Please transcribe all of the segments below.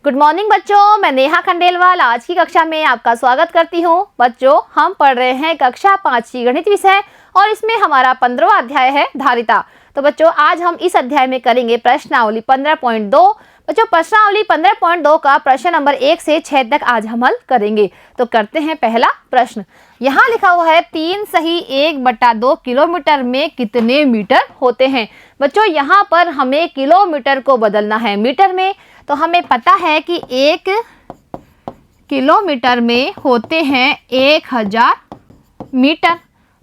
Good morning बच्चों, मैं नेहा खंडेलवाल आज की कक्षा में आपका स्वागत करती हूँ। बच्चों, हम पढ़ रहे हैं कक्षा 5 की गणित विषय और इसमें हमारा 15वां अध्याय है धारिता। तो बच्चों, आज हम इस अध्याय में करेंगे प्रश्नावली 15.2। बच्चों, प्रश्नावली 15.2 का प्रश्न नंबर 1 से 6 तक आज हम हल करेंगे। तो करते हैं पहला प्रश्न। यहाँ लिखा हुआ है 3 सही 1/2 किलोमीटर में कितने मीटर होते हैं। बच्चों, यहाँ पर हमें किलोमीटर को बदलना है मीटर में। तो हमें पता है कि 1 किलोमीटर में होते हैं 1000 मीटर।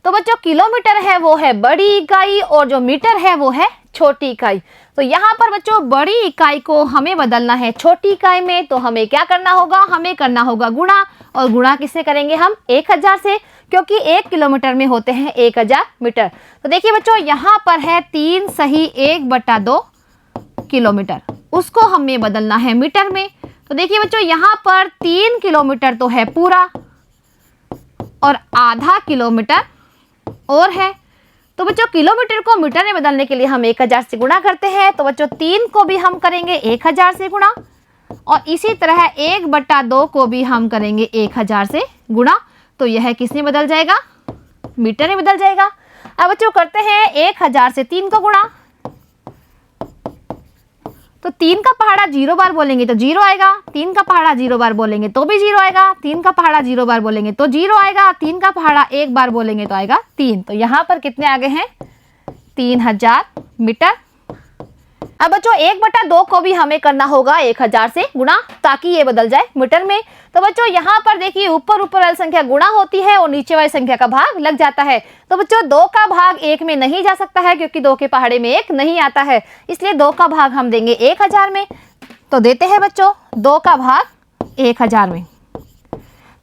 तो बच्चों, किलोमीटर है वो है बड़ी इकाई और जो मीटर है वो है छोटी इकाई। तो यहाँ पर बच्चों बड़ी इकाई को हमें बदलना है छोटी इकाई में। तो हमें क्या करना होगा, हमें करना होगा गुणा। और गुणा किससे करेंगे हम, 1000 से, क्योंकि 1 किलोमीटर में होते हैं 1000 मीटर। तो देखिए बच्चों, यहाँ पर है 3 सही 1/2 किलोमीटर, उसको हमें बदलना है मीटर में। तो देखिए बच्चों, यहाँ पर 3 किलोमीटर तो है पूरा और आधा किलोमीटर और है। तो बच्चों, किलोमीटर को मीटर में बदलने के लिए हम 1000 से गुणा करते हैं। तो बच्चों, 3 को भी हम करेंगे 1000 से गुणा और इसी तरह 1/2 को भी हम करेंगे 1000 से गुणा। तो यह किस में बदल जाएगा, मीटर में बदल जाएगा। अब बच्चों करते हैं 1000 से 3 को गुणा। तो 3 का पहाड़ा 0 बार बोलेंगे तो 0 आएगा, 3 का पहाड़ा 0 बार बोलेंगे तो भी 0 आएगा, 3 का पहाड़ा 0 बार बोलेंगे तो 0 आएगा, 3 का पहाड़ा 1 बार बोलेंगे तो आएगा 3। तो यहाँ पर कितने आगे हैं, 3000 मीटर। अब बच्चों 1/2 को भी हमें करना होगा 1000 से गुणा, ताकि ये बदल जाए मीटर में। तो बच्चों यहाँ पर देखिए, ऊपर वाली संख्या गुणा होती है और नीचे वाली संख्या का भाग लग जाता है। तो बच्चों 2 का भाग 1 में नहीं जा सकता है, क्योंकि 2 के पहाड़े में 1 नहीं आता है, इसलिए 2 का भाग हम देंगे 1000 में। तो देते हैं बच्चों 2 का भाग 1000 में।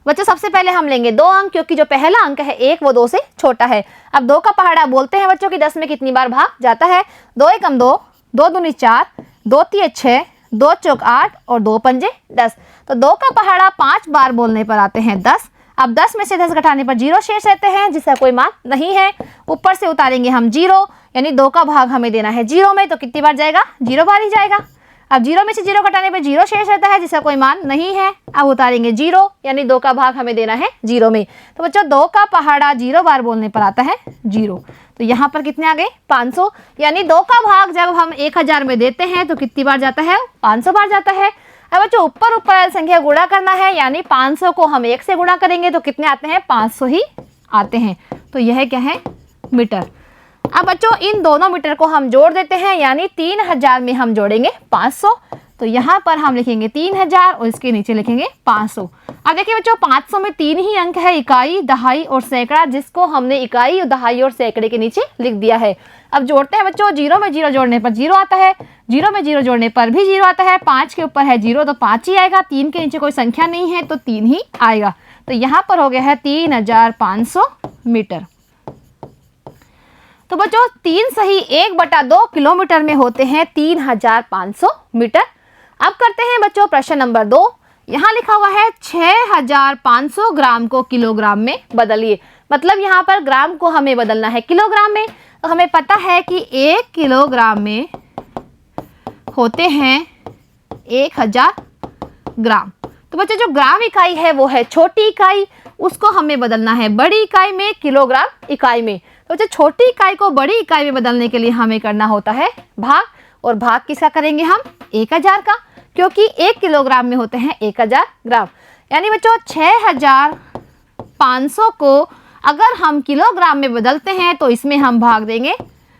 बच्चों सबसे पहले हम लेंगे 2 अंक, क्योंकि जो पहला अंक है 1 वो 2 से छोटा है। अब 2 का पहाड़ा बोलते हैं बच्चों कि 10 में कितनी बार भाग जाता है, 2 एकम 2, 2 दूनी 4, 2 तिये 6, 2 चौक 8 और 2 पंजे 10। तो 2 का पहाड़ा 5 बार बोलने पर आते हैं 10। अब 10 में से 10 घटाने पर 0 शेष रहते हैं, जिसका कोई मान नहीं है। ऊपर से उतारेंगे हम 0, यानी 2 का भाग हमें देना है 0 में। तो कितनी बार जाएगा, 0 बार ही जाएगा। अब 0 में से 0 घटाने पर 0 शेष रहता है, जिसका कोई मान नहीं है। अब उतारेंगे 0, यानी 2 का भाग हमें देना है 0 में। तो बच्चों 2 का पहाड़ा 0 बार बोलने पर आता है 0। तो यहाँ पर कितने आ गए, 500। यानी 2 का भाग जब हम 1000 में देते हैं तो कितनी बार जाता है, 500 बार जाता है। अब बच्चों ऊपर वाली संख्या गुणा करना है, यानी 500 को हम 1 से गुणा करेंगे तो कितने आते हैं, 500 ही आते हैं। तो यह क्या है, मीटर। अब बच्चों इन दोनों मीटर को हम जोड़ देते हैं, यानी 3000 में हम जोड़ेंगे 500। तो यहाँ पर हम लिखेंगे 3000 और इसके नीचे लिखेंगे 500। अब देखिए बच्चों 500 में 3 ही अंक है, इकाई, दहाई और सैकड़ा, जिसको हमने इकाई, दहाई और सैकड़े के नीचे लिख दिया है। अब जोड़ते हैं बच्चों, 0 में 0 जोड़ने पर 0 आता है, 0 में 0 जोड़ने पर भी 0 आता है, 5 के ऊपर है 0 तो 5 ही आएगा, 3 के नीचे कोई संख्या नहीं है तो 3 ही आएगा। तो यहाँ पर हो गया है 3500 मीटर। तो बच्चों 3 सही 1/2 किलोमीटर में होते हैं 3500 मीटर। अब करते हैं बच्चों प्रश्न नंबर 2। यहाँ लिखा हुआ है 6500 ग्राम को किलोग्राम में बदलिए। मतलब यहाँ पर ग्राम को हमें बदलना है किलोग्राम में। तो हमें पता है कि 1 किलोग्राम में होते हैं 1000 ग्राम। तो बच्चों जो ग्राम इकाई है वो है छोटी इकाई, उसको हमें बदलना है बड़ी इकाई में, किलोग्राम इकाई में। तो बच्चों छोटी इकाई को बड़ी इकाई में बदलने के लिए हमें करना होता है भाग। और भाग किसका करेंगे हम, 1000 का, क्योंकि 1 किलोग्राम में होते हैं 1000 ग्राम। यानी बच्चों 6500 को अगर हम किलोग्राम में बदलते हैं तो इसमें हम भाग देंगे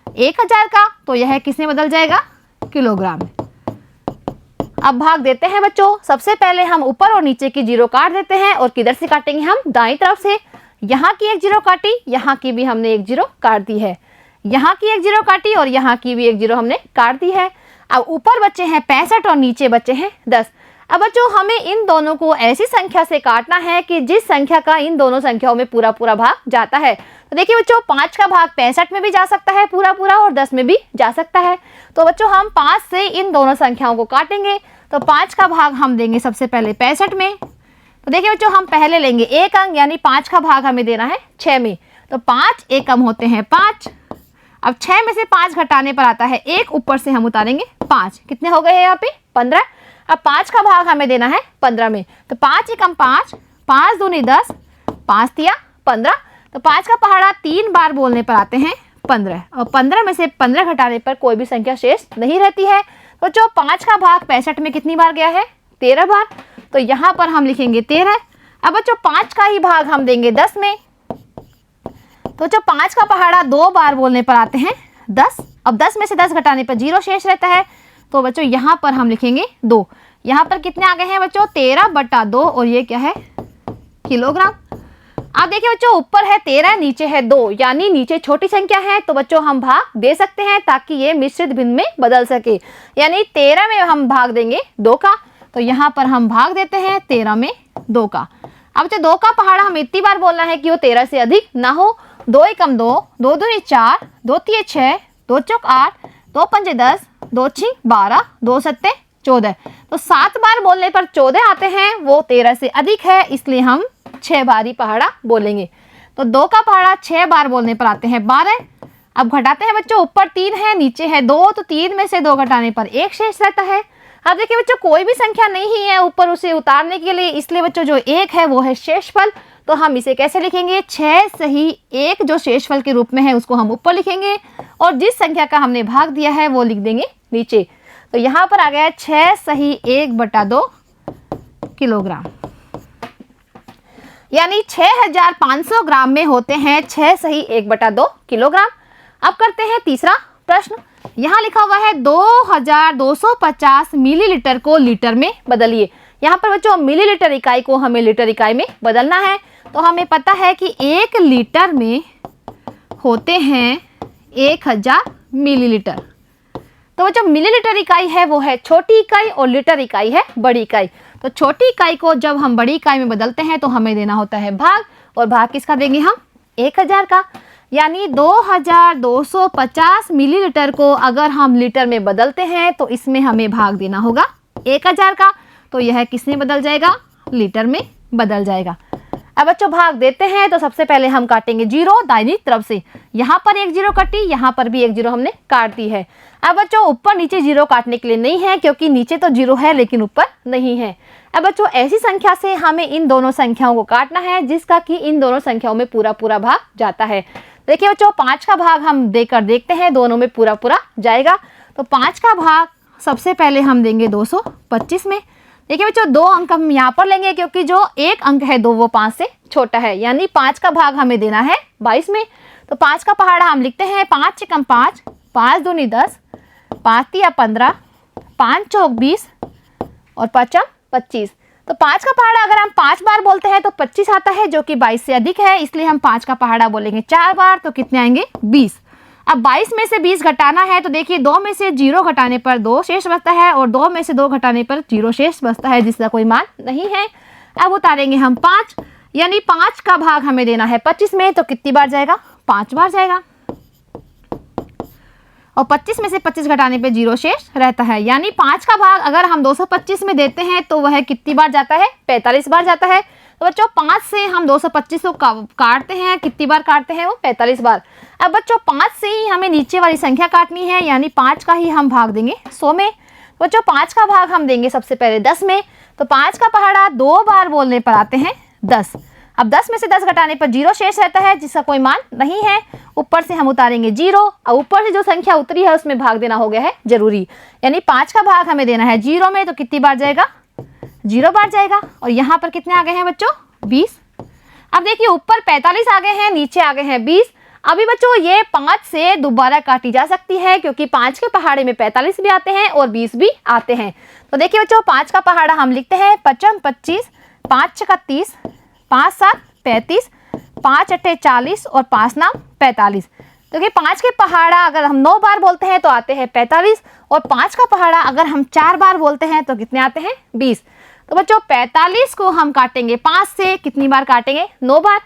1000 का। तो यह किस में बदल जाएगा, किलोग्राम में। अब भाग देते हैं बच्चों। सबसे पहले हम ऊपर और नीचे की 0 काट देते हैं और किधर से काटेंगे हम, दाईं तरफ से। यहाँ की 1 0 काटी, यहाँ की भी हमने 1 0 काट दी है, यहाँ की 1 0 काटी और यहाँ की भी 1 0 हमने काट दी है। अब ऊपर बचे हैं 65 और नीचे बचे हैं 10। अब बच्चों हमें इन दोनों को ऐसी संख्या से काटना है कि जिस संख्या का इन दोनों संख्याओं में पूरा पूरा भाग जाता है। तो देखिए बच्चों 5 का भाग 65 में भी जा सकता है पूरा पूरा और 10 में भी जा सकता है। तो बच्चों हम 5 से इन दोनों संख्याओं को काटेंगे। तो 5 का भाग हम देंगे सबसे पहले 65 में। तो देखिए बच्चों हम पहले लेंगे 1 अंक, यानी 5 का भाग हमें देना है 6 में। तो 5 एकम होते हैं 5। अब 6 में से 5 घटाने पर आता है 1, ऊपर से हम उतारेंगे 5। कितने हो गए हैं यहाँ पे, 15। अब 5 का भाग हमें देना है 15 में, तो 5 एकम 5, 5 दूनी 10, 5 तिया 15, तो 5 का पहाड़ा 3 बार बोलने पर आते हैं 15, और 15 में से 15 घटाने पर कोई भी संख्या शेष नहीं रहती है। तो जो 5 का भाग 65 में कितनी बार गया है? 13 बार, तो यहाँ पर हम लिखेंगे 13। अब बच्चों 5 का ही भाग हम देंगे 10 में, तो जो 5 का पहाड़ा 2 बार बोलने पर आते हैं 10। अब 10 में से 10 घटाने पर 0 शेष रहता है, तो बच्चों यहाँ पर हम लिखेंगे 2। यहाँ पर कितने आ गए हैं बच्चों? 13/2, और ये क्या है? किलोग्राम। आप देखिए बच्चों, ऊपर है 13, नीचे है 2, यानी नीचे छोटी संख्या है, तो बच्चों हम भाग दे सकते हैं ताकि ये मिश्रित भिन्न में बदल सके। यानी 13 में हम भाग देंगे 2 का, तो यहाँ पर हम भाग देते हैं 13 में 2 का। अब बच्चों 2 का पहाड़ा हमें इतनी बार बोलना है कि वो 13 से अधिक ना हो। 2 एकम 2, 2 दूनी 4, 2 तिये 6, 2 चौक 8, 2 पंजे 10, 2 छिंग 12, 2 सत्ते 14, तो 7 बार बोलने पर 14 आते हैं, वो 13 से अधिक है, इसलिए हम 6 बार ही पहाड़ा बोलेंगे। तो 2 का पहाड़ा 6 बार बोलने पर आते हैं 12। अब घटाते हैं बच्चों, ऊपर 3 है, नीचे है 2, तो 3 में से 2 घटाने पर 1 शेष रहता है। अब देखिए बच्चों, कोई भी संख्या नहीं है ऊपर उसे उतारने के लिए, इसलिए बच्चों जो 1 है वो है शेषफल। तो हम इसे कैसे लिखेंगे? 6 सही 1 जो शेषफल के रूप में है उसको हम ऊपर लिखेंगे, और जिस संख्या का हमने भाग दिया है वो लिख देंगे नीचे। तो यहाँ पर आ गया 6 सही 1/2 किलोग्राम, यानी 6500 ग्राम में होते हैं 6 सही 1/2 किलोग्राम। अब करते हैं तीसरा प्रश्न। यहाँ लिखा हुआ है 2250 मिलीलीटर को लीटर में बदलिए। यहाँ पर बच्चों मिलीलीटर इकाई को हमें लीटर इकाई में बदलना है, तो हमें पता है कि 1 लीटर में होते हैं 1000 मिलीलीटर। तो बच्चों मिलीलीटर इकाई है वो है छोटी इकाई, और लीटर इकाई है बड़ी इकाई। तो छोटी इकाई को जब हम बड़ी इकाई में बदलते हैं तो हमें देना होता है भाग, और भाग किसका देंगे हम? 1000 का। यानी 2250 मिलीलीटर को अगर हम लीटर में बदलते हैं तो इसमें हमें भाग देना होगा 1000 का, तो यह किसमें बदल जाएगा? लीटर में बदल जाएगा। अब बच्चों भाग देते हैं तो सबसे पहले हम काटेंगे 0 दाहिनी तरफ से। यहाँ पर 1 0 कटी, यहाँ पर भी 1 0 हमने काट दी है। अब बच्चों ऊपर नीचे 0 काटने के लिए नहीं है, क्योंकि नीचे तो 0 है लेकिन ऊपर नहीं है। अब बच्चों ऐसी संख्या से हमें इन दोनों संख्याओं को काटना है जिसका कि इन दोनों संख्याओं में पूरा पूरा भाग जाता है। देखिए बच्चों 5 का भाग हम देकर देखते हैं, दोनों में पूरा पूरा जाएगा। तो 5 का भाग सबसे पहले हम देंगे 225 में। देखिए बच्चों 2 अंक हम यहाँ पर लेंगे, क्योंकि जो 1 अंक है 2 वो 5 से छोटा है, यानी 5 का भाग हमें देना है 22 में। तो 5 का पहाड़ा हम लिखते हैं 5 एकम 5, 5 दूनी 10, 5 तिया 15, 5 चौक 20, और 5 25। तो 5 का पहाड़ा अगर हम 5 बार बोलते हैं तो 25 आता है, जो कि 22 से अधिक है, इसलिए हम 5 का पहाड़ा बोलेंगे 4 बार, तो कितने आएंगे? 20। अब 22 में से 20 घटाना है, तो देखिए 2 में से 0 घटाने पर 2 शेष बचता है, और 2 में से 2 घटाने पर 0 शेष बचता है, जिसका कोई मान नहीं है। अब उतारेंगे हम 5, यानी 5 का भाग हमें देना है 25 में, तो कितनी बार जाएगा? 5 बार जाएगा। और 25 में से 25 घटाने पे 0 शेष रहता है, यानी 5 का भाग अगर हम 225 में देते हैं तो वह कितनी बार जाता है? 45 बार जाता है। तो बच्चों 5 से हम 225 को काटते हैं, कितनी बार काटते हैं? वो 45 बार। अब बच्चों 5 से ही हमें नीचे वाली संख्या काटनी है, यानी 5 का ही हम भाग देंगे 100 में। बच्चों 5 का भाग हम देंगे सबसे पहले 10 में। तो 5 का पहाड़ा 2 बार बोलने पर आते हैं 10। अब 10 में से 10 घटाने पर 0 शेष रहता है, जिसका कोई मान नहीं है। ऊपर से हम उतारेंगे 0, और ऊपर से जो संख्या उतरी है उसमें भाग देना हो गया है जरूरी, यानी 5 का भाग हमें देना है 0 में, तो कितनी बार जाएगा? 0 बार जाएगा। और यहाँ पर कितने आ गए हैं बच्चों? 20। अब देखिए ऊपर 45 आ गए हैं, नीचे आ गए हैं 20। अभी बच्चों ये 5 से दोबारा काटी जा सकती है, क्योंकि 5 के पहाड़े में 45 भी आते हैं और 20 भी आते हैं। तो देखिए बच्चों 5 का पहाड़ा हम लिखते हैं 5 25, 5 छक्का 30, 5 7 35, 5 8 40, और 5 9 45। तो देखिए 5 के पहाड़ा अगर हम 9 बार बोलते हैं तो आते हैं 45, और 5 का पहाड़ा अगर हम 4 बार बोलते हैं तो कितने आते हैं? 20। तो बच्चों 45 को हम काटेंगे 5 से, कितनी बार काटेंगे? 9 बार।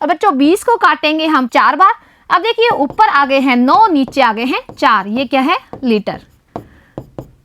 और बच्चों 20 को काटेंगे हम 4 बार। अब देखिए ऊपर आ गए हैं 9, नीचे आ गए हैं 4, ये क्या है? लीटर।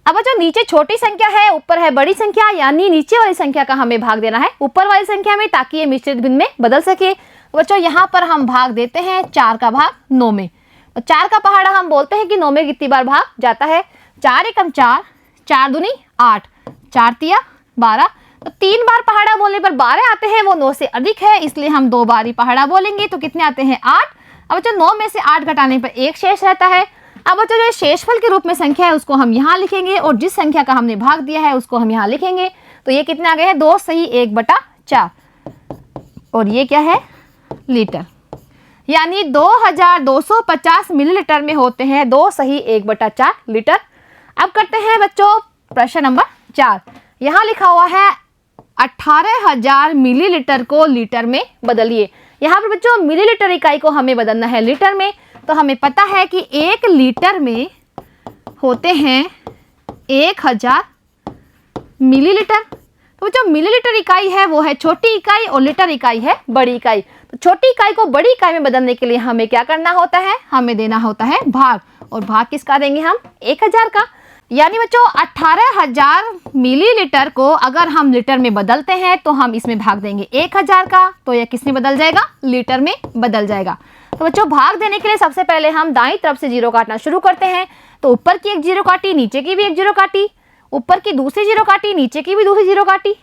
अब बच्चों नीचे छोटी संख्या है, ऊपर है बड़ी संख्या, यानी नीचे वाली संख्या का हमें भाग देना है ऊपर वाली संख्या में, ताकि ये मिश्रित भिन्न में बदल सके। बच्चों यहाँ पर हम भाग देते हैं 4 का भाग 9 में। तो 4 का पहाड़ा हम बोलते हैं कि 9 में कितनी बार भाग जाता है? 4 एकम 4, 4 दूनी 8, 4 तिया 12, तो 3 बार पहाड़ा बोलने पर 12 आते हैं, वो 9 से अधिक है, इसलिए हम 2 बार ही पहाड़ा बोलेंगे। तो कितने आते हैं 8। अब बच्चों 9 में से 8 घटाने पर 1 शेष रहता है। अब बच्चों जो शेषफल के रूप में संख्या है उसको हम यहाँ लिखेंगे और जिस संख्या का हमने भाग दिया है उसको हम यहाँ लिखेंगे। तो ये कितने आ गए हैं 2 सही 1/4, और ये क्या है लीटर, यानी 2250 मिलीलीटर में होते हैं 2 सही 1/4 लीटर। अब करते हैं बच्चों प्रश्न नंबर 4। यहाँ लिखा हुआ है 18,000 मिलीलीटर को लीटर में बदलिए। यहाँ पर बच्चों मिलीलीटर इकाई को हमें बदलना है लीटर में, तो हमें पता है कि 1 लीटर में होते हैं 1000 मिलीलीटर। तो जो मिलीलीटर इकाई है वो है छोटी इकाई और लीटर इकाई है बड़ी इकाई। तो छोटी इकाई को बड़ी इकाई में बदलने के लिए हमें क्या करना होता है, हमें देना होता है भाग, और भाग किसका देंगे हम 1000 का। यानी बच्चों 18,000 मिलीलीटर को अगर हम लीटर में बदलते हैं तो हम इसमें भाग देंगे 1000 का, तो यह किस में बदल जाएगा लीटर में बदल जाएगा। तो बच्चों भाग देने के लिए सबसे पहले हम दाईं तरफ से जीरो काटना शुरू करते हैं। तो ऊपर की एक जीरो काटी, नीचे की भी एक जीरो काटी, ऊपर की दूसरी जीरो काटी, नीचे की भी दूसरी जीरो काटी,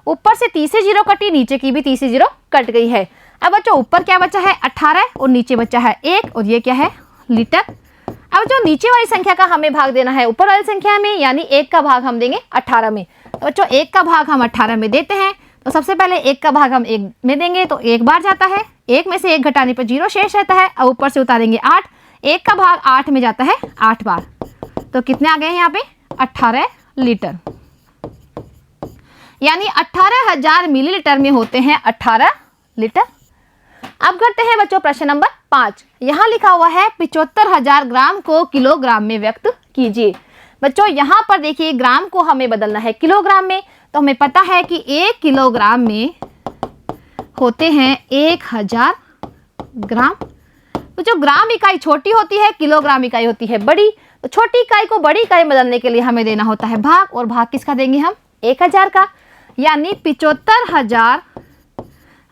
ऊपर से तीसरी जीरो कटी, नीचे की भी तीसरी जीरो कट गई है। अब बच्चों ऊपर क्या बचा है 18 और नीचे बचा है 1, और ये क्या है लीटर। अब जो नीचे वाली संख्या का हमें भाग देना है ऊपर वाली संख्या में, यानी 1 का भाग हम देंगे 18 में। तो बच्चों 1 का भाग हम 18 में देते हैं। तो सबसे पहले 1 का भाग हम 1 में देंगे, तो 1 बार जाता है, 1 में से 1 घटाने पर 0 शेष रहता है, और ऊपर से उतारेंगे 8, 1 का भाग 8 में जाता है 8 बार। तो कितने आ गए हैं यहाँ पे 18 लीटर, यानी 18,000 मिलीलीटर में होते हैं 18 लीटर। अब करते हैं बच्चों प्रश्न नंबर 5। यहाँ लिखा हुआ है 75,000 ग्राम को किलोग्राम में व्यक्त कीजिए। बच्चों यहाँ पर देखिए ग्राम को हमें बदलना है किलोग्राम में, तो हमें पता है कि 1 किलोग्राम में होते हैं 1000 ग्राम। तो जो ग्राम इकाई छोटी होती है, किलोग्राम इकाई होती है बड़ी। तो छोटी इकाई को बड़ी इकाई बदलने के लिए हमें देना होता है भाग, और भाग किसका देंगे हम 1000 का। यानी 75,000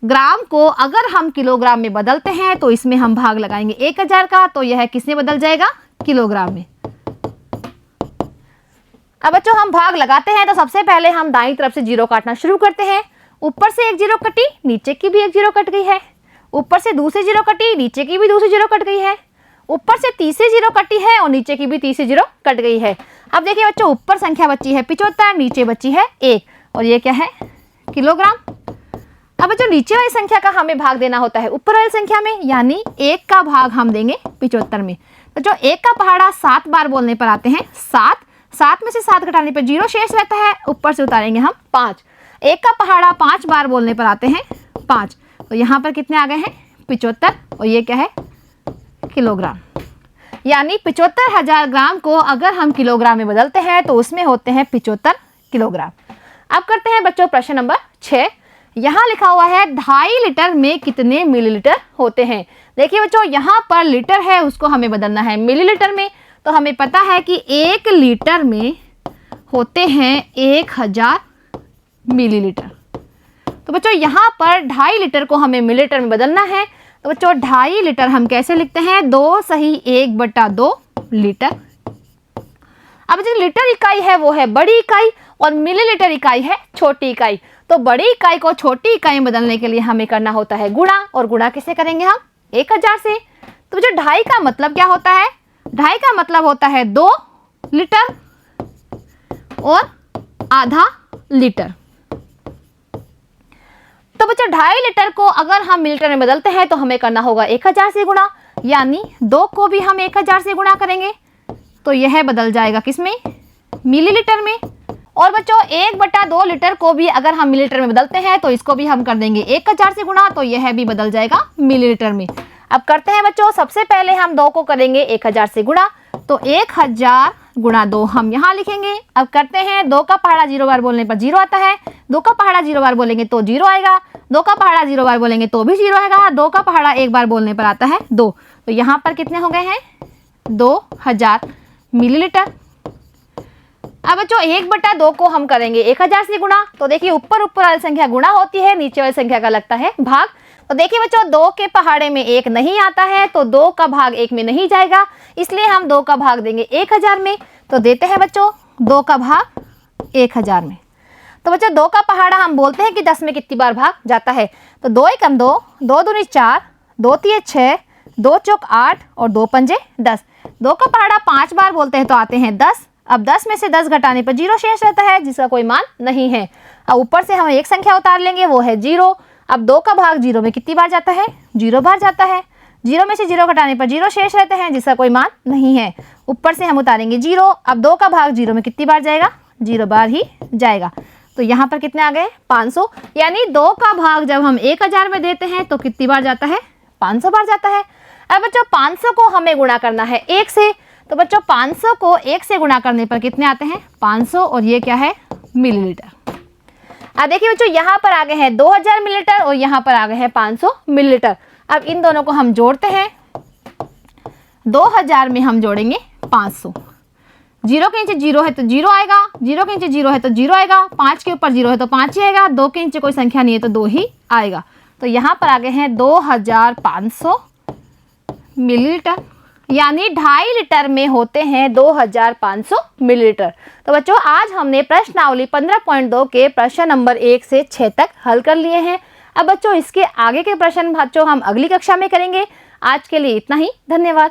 ग्राम को अगर हम किलोग्राम में बदलते हैं तो इसमें हम भाग लगाएंगे 1000 का, तो यह किसमें बदल जाएगा किलोग्राम में। अब बच्चों हम भाग लगाते हैं, तो सबसे पहले हम दाईं तरफ से जीरो काटना शुरू करते हैं। ऊपर से एक जीरो कटी, नीचे की भी एक जीरो कट गई है, ऊपर से दूसरी जीरो कटी, नीचे की भी दूसरी जीरो कट गई है, ऊपर से तीसरी जीरो कटी है और नीचे की भी तीसरी जीरो कट गई है। अब देखिए बच्चों ऊपर संख्या बची है 75, नीचे बची है 1, और ये क्या है किलोग्राम। अब बच्चों नीचे वाली संख्या का हमें भाग देना होता है ऊपर वाली संख्या में, यानी 1 का भाग हम देंगे 75 में। तो जो 1 का पहाड़ा 7 बार बोलने पर आते हैं 7, 7 में से 7 घटाने पर 0 शेष रहता है, ऊपर से उतारेंगे हम 5। 1 का पहाड़ा 5 बार बोलने पर आते हैं 5, तो यहाँ पर कितने आ गए हैं 75, और ये क्या है किलोग्राम। यानी 75,000 ग्राम को अगर हम किलोग्राम में बदलते हैं तो उसमें होते हैं 75 किलोग्राम। अब करते हैं बच्चों प्रश्न नंबर 6। यहाँ लिखा हुआ है 2.5 लीटर में कितने मिलीलीटर होते हैं। देखिए बच्चों यहाँ पर लीटर है, उसको हमें बदलना है मिलीलीटर में। तो हमें पता है कि 1 लीटर में होते हैं 1000 मिलीलीटर। तो बच्चों यहाँ पर 2.5 लीटर को हमें मिलीलीटर में बदलना है। तो बच्चों 2.5 लीटर हम कैसे लिखते हैं 2 सही 1/2 लीटर। अब जो लीटर इकाई है वो है बड़ी इकाई और मिलीलीटर इकाई है छोटी इकाई। तो बड़ी इकाई को छोटी इकाई में बदलने के लिए हमें करना होता है गुणा, और गुणा किससे करेंगे हम 1000 से। तो जो 2.5 का मतलब क्या होता है, 2.5 का मतलब होता है 2 लीटर और आधा लीटर। तो बच्चों 2.5 लीटर को अगर हम मिलीलीटर में बदलते हैं तो हमें करना होगा 1000 से गुणा, यानी 2 को भी हम 1000 से गुणा करेंगे, तो यह बदल जाएगा किसमें मिलीलीटर में। और बच्चों 1/2 लीटर को भी अगर हम मिलीलीटर में बदलते हैं तो इसको भी हम कर देंगे 1000 से गुणा, तो यह भी बदल जाएगा मिलीलीटर में। अब करते हैं बच्चों सबसे पहले हम 2 को करेंगे 1000 से गुणा, तो 1000 गुणा 2 हम यहाँ लिखेंगे। अब करते हैं 2 का पहाड़ा 0 बार बोलने पर 0 आता है, 2 का पहाड़ा 0 बार बोलेंगे तो 0 आएगा, 2 का पहाड़ा 0 बार बोलेंगे तो भी 0 आएगा, 2 का पहाड़ा 1 बार बोलने पर आता है 2। तो यहाँ पर कितने हो गए हैं 2000 मिलीलीटर। अब बच्चों 1/2 को हम करेंगे 1000 से गुणा, तो देखिए ऊपर वाली संख्या गुणा होती है, नीचे वाली संख्या का लगता है भाग। तो देखिए बच्चों 2 के पहाड़े में 1 नहीं आता है, तो 2 का भाग 1 में नहीं जाएगा, इसलिए हम 2 का भाग देंगे 1000 में। तो देते हैं बच्चों 2 का भाग 1000 में। तो बच्चों 2 का पहाड़ा हम बोलते हैं कि 10 में कितनी बार भाग जाता है, तो 2 एकम 2, 2 दूनी 4, 2 तिये 6, 2 चौक 8 और 2 पंजे 10। 2 का पहाड़ा 5 बार बोलते हैं तो आते हैं 10। अब 10 में से 10 घटाने पर 0 शेष रहता है जिसका कोई मान नहीं है। अब ऊपर से हम एक संख्या उतार लेंगे, वो है 0। अब 2 का भाग 0 में कितनी बार जाता है, 0 बार जाता है। 0 में से 0 घटाने पर 0 शेष रहते हैं जिसका कोई मान नहीं है। ऊपर से हम उतारेंगे 0। अब 2 का भाग 0 में कितनी बार जाएगा, 0 बार ही जाएगा। तो यहाँ पर कितने आ गए, 500। यानी 2 का भाग जब हम 1000 में देते हैं तो कितनी बार जाता है, 500 बार जाता है। अब बच्चों 500 को हमें गुणा करना है 1 से, तो बच्चों 500 को 1 से गुणा करने पर कितने आते हैं, 500, और ये क्या है, मिलीलीटर। अब देखिए बच्चों यहाँ पर आ गए हैं 2000 मिलीलीटर और यहाँ पर आ गए हैं 500 मिलीलीटर। अब इन दोनों को हम जोड़ते हैं, 2000 में हम जोड़ेंगे 500। 0 के नीचे 0 है तो 0 आएगा, 0 के नीचे 0 है तो 0 आएगा, 5 के ऊपर 0 है तो 5 ही आएगा, 2 के नीचे कोई संख्या नहीं है तो 2 ही आएगा। तो यहाँ पर आ गए हैं 2500 मिलीलीटर, यानी 2.5 लीटर में होते हैं 2500 मिलीलीटर। तो बच्चों आज हमने प्रश्नावली 15.2 के प्रश्न नंबर 1 से 6 तक हल कर लिए हैं। अब बच्चों इसके आगे के प्रश्न बच्चों हम अगली कक्षा में करेंगे। आज के लिए इतना ही, धन्यवाद।